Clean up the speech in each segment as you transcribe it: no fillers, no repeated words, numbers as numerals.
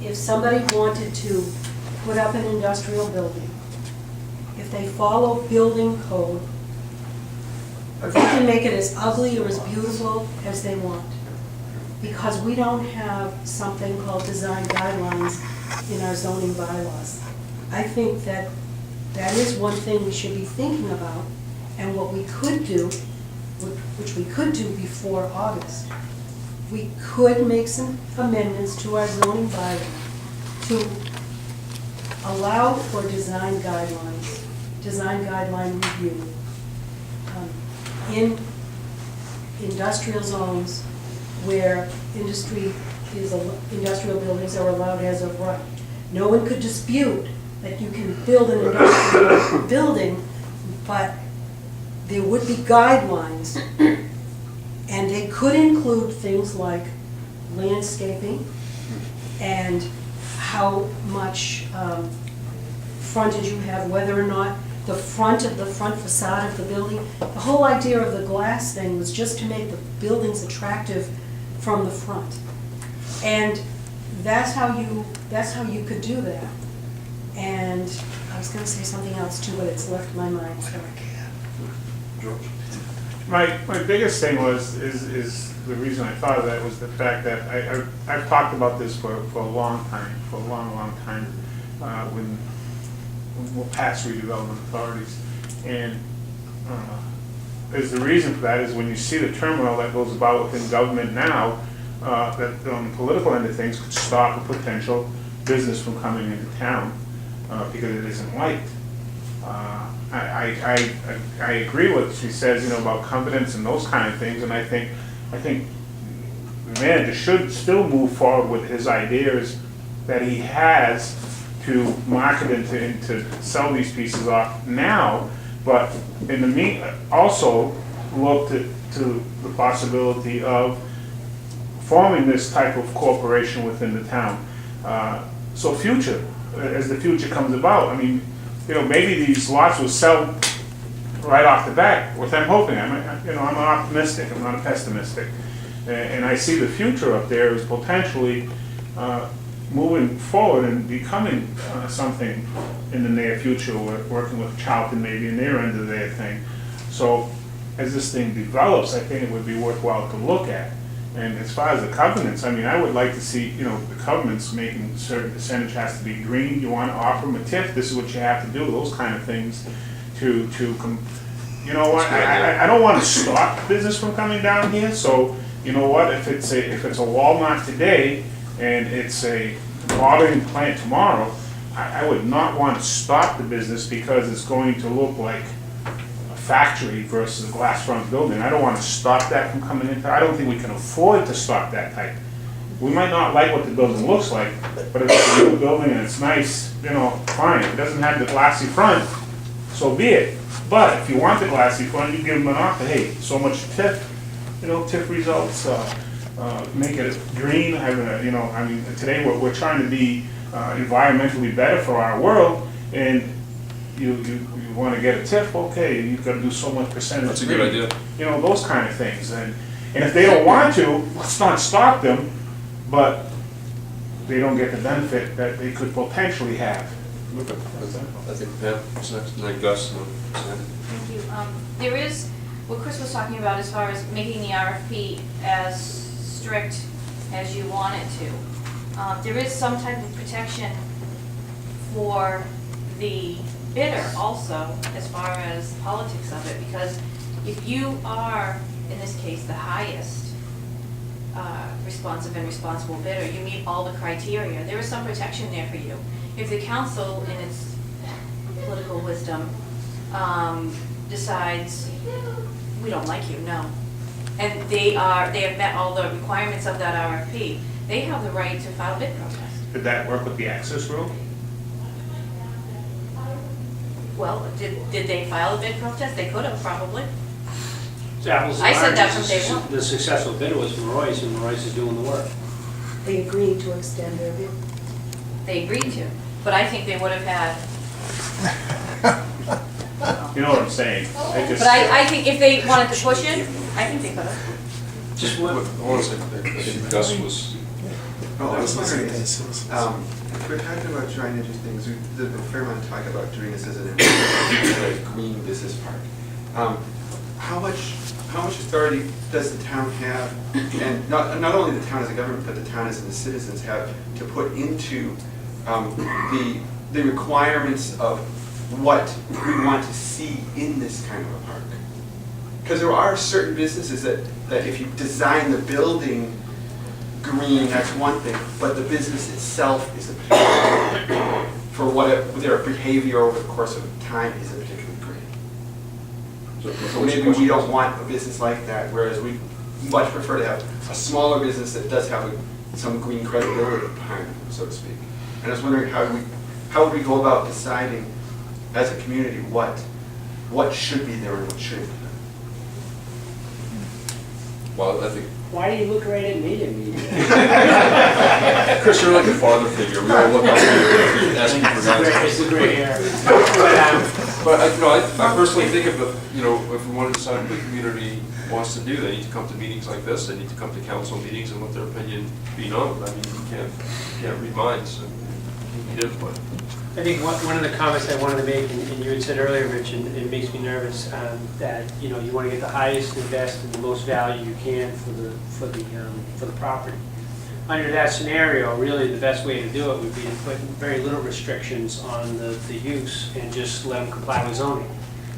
if somebody wanted to put up an industrial building, if they follow building code, they can make it as ugly or as beautiful as they want. Because we don't have something called design guidelines in our zoning bylaws. I think that that is one thing we should be thinking about, and what we could do, which we could do before August, we could make some amendments to our zoning bylaw to allow for design guidelines, design guideline review in industrial zones where industrial buildings are allowed as of right. No one could dispute that you can build an industrial building, but there would be guidelines, and they could include things like landscaping and how much frontage you have, whether or not the front facade of the building. The whole idea of the glass thing was just to make the buildings attractive from the front. And that's how you could do that. And I was gonna say something else too, but it's left my mind, so. My biggest thing is the reason I thought of that was the fact that I've talked about this for a long time, for a long time, when we'll pass redevelopment authorities. And there's the reason for that is when you see the turmoil that goes about within government now, that on the political end of things could stop a potential business from coming into town because it isn't liked. I agree with what she says, about confidence and those kind of things, and I think the manager should still move forward with his ideas that he has to market and to sell these pieces off now, but in the also look to the possibility of forming this type of corporation within the town. So as the future comes about, I mean, maybe these lots will sell right off the bat, which I'm hoping. I'm optimistic, I'm not a pessimistic. And I see the future up there as potentially moving forward and becoming something in the near future. We're working with Charlton maybe in their end of their thing. So as this thing develops, I think it would be worthwhile to look at. And as far as the covenants, I mean, I would like to see, the covenants making a certain percentage has to be green. You want to offer them a TIF, this is what you have to do, those kind of things to you know what, I don't want to stop business from coming down here, so you know what, if it's a Walmart today and it's a bottling plant tomorrow, I would not want to stop the business because it's going to look like a factory versus a glass front building. I don't want to stop that from coming into. I don't think we can afford to stop that type. We might not like what the building looks like, but if it's a new building and it's nice, fine. If it doesn't have the glassy front, so be it. But if you want the glassy front, you give them an offer. Hey, so much TIF, TIF results. Make it green. Having I mean, today we're trying to be environmentally better for our world, and you want to get a TIF, okay, you've got to do so much percentage. That's a good idea. Those kind of things. And if they don't want to, let's not stop them, but they don't get the benefit that they could potentially have. Okay. I think Pam was next, and then Gus, and then Sandy. Thank you. There is, what Chris was talking about as far as making the RFP as strict as you want it to. There is some type of protection for the bidder also, as far as politics of it, because if you are, in this case, the highest responsive and responsible bidder, you meet all the criteria. There is some protection there for you. If the council, in its political wisdom, decides we don't like you, no, and they have met all the requirements of that RFP, they have the right to file bid protest. Did that work with the access rule? Well, did they file a bid protest? They could have, probably. It's apples and I said that oranges. from day one. The successful bidder was Royce, and Royce is doing the work. They agreed to extend their bid. They agreed to, but I think they would have had. You know what I'm saying? But I think if they wanted to push it, I think they could have. Just I what? want to say, I think Gus was. Oh, I was wondering, Citizens. if we're talking about trying to do things, there's a fair amount of talk about doing this as a green business park. How much authority does the town have, and not only the town as a government, but the town as the citizens have, to put into the requirements of what we want to see in this kind of a park? Because there are certain businesses that if you design the building green, that's one thing, but the business itself is a particular, for their behavior over the course of time is a particularly green. So maybe we don't want a business like that, whereas we much prefer to have a smaller business that does have some green credibility behind it, so to speak. And I was wondering how would we go about deciding as a community what should be there and what shouldn't be there? Well, I think, Why do you look right at me? Chris, you're like a father figure. We all look up to you and ask you for guidance. It's a gray hair. But I personally think if we want to decide what the community wants to do, they need to come to meetings like this. They need to come to council meetings and let their opinion be known. I mean, you can't read minds and need input. I think one of the comments I wanted to make, and you had said earlier, Rich, and it makes me nervous, that you want to get the highest and best and the most value you can for the property. Under that scenario, really the best way to do it would be to put very little restrictions on the use and just let them comply with zoning.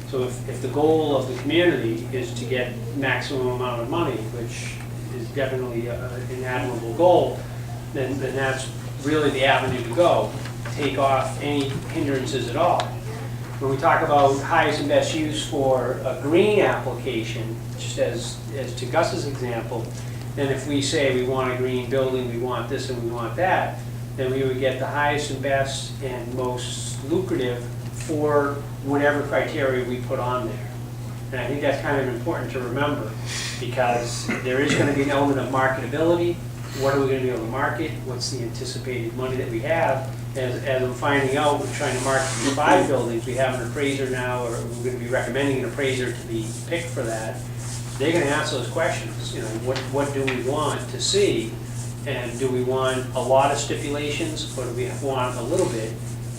So if the goal of the community is to get maximum amount of money, which is definitely an admirable goal, then that's really the avenue to go. Take off any hindrances at all. When we talk about highest and best use for a green application, just as to Gus's example, then if we say we want a green building, we want this and we want that, then we would get the highest and best and most lucrative for whatever criteria we put on there. And I think that's kind of important to remember, because there is going to be an element of marketability. What are we going to be able to market? What's the anticipated money that we have? As I'm finding out, we're trying to market these 5 buildings. We have an appraiser now, or we're going to be recommending an appraiser to be picked for that. They're going to ask those questions. What do we want to see? And do we want a lot of stipulations, or do we want a little bit?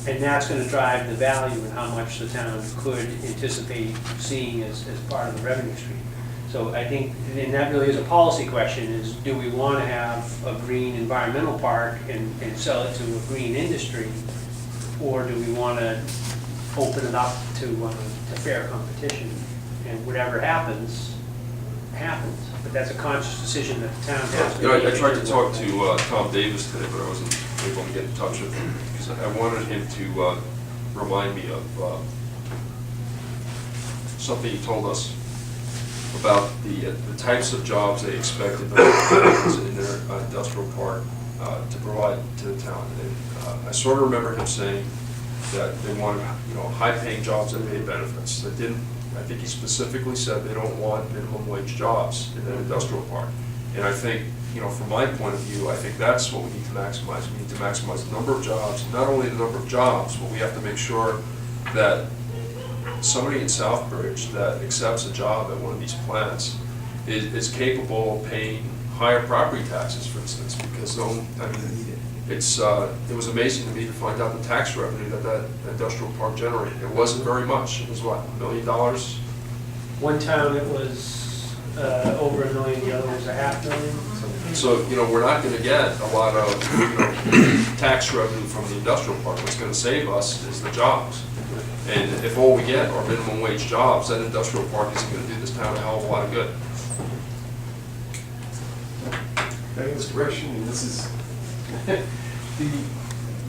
And that's going to drive the value and how much the town could anticipate seeing as part of the revenue stream. So I think, and that really is a policy question, is do we want to have a green environmental park and sell it to a green industry? Or do we want to open it up to fair competition? And whatever happens, happens. But that's a conscious decision that the town has to make. I tried to talk to Tom Davis today, but I wasn't able to get in touch with him because I wanted him to remind me of something he told us about the types of jobs they expected in their industrial park to provide to the town. And I sort of remember him saying that they wanted, high-paying jobs that paid benefits. They didn't. I think he specifically said they don't want minimum wage jobs in an industrial park. And I think, from my point of view, I think that's what we need to maximize. We need to maximize the number of jobs, not only the number of jobs, but we have to make sure that somebody in Southbridge that accepts a job at one of these plants is capable of paying higher property taxes, for instance, because it was amazing to me to find out the tax revenue that industrial park generated. It wasn't very much. It was what, $1 million? One town it was over $1 million, the other was $500,000. So, we're not going to get a lot of tax revenue from the industrial park. What's going to save us is the jobs. And if all we get are minimum wage jobs, that industrial park isn't going to do this town a hell of a lot of good. This question, and this is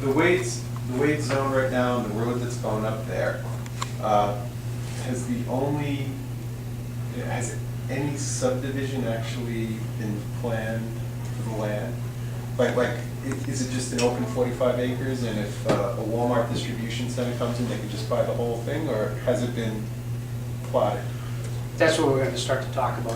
the way it's zoned right now, and the road that's going up there, has any subdivision actually been planned for the land? Like, is it just an open 45 acres, and if a Walmart distribution center comes in, they can just buy the whole thing, or has it been plotted? That's what we're going to start to talk about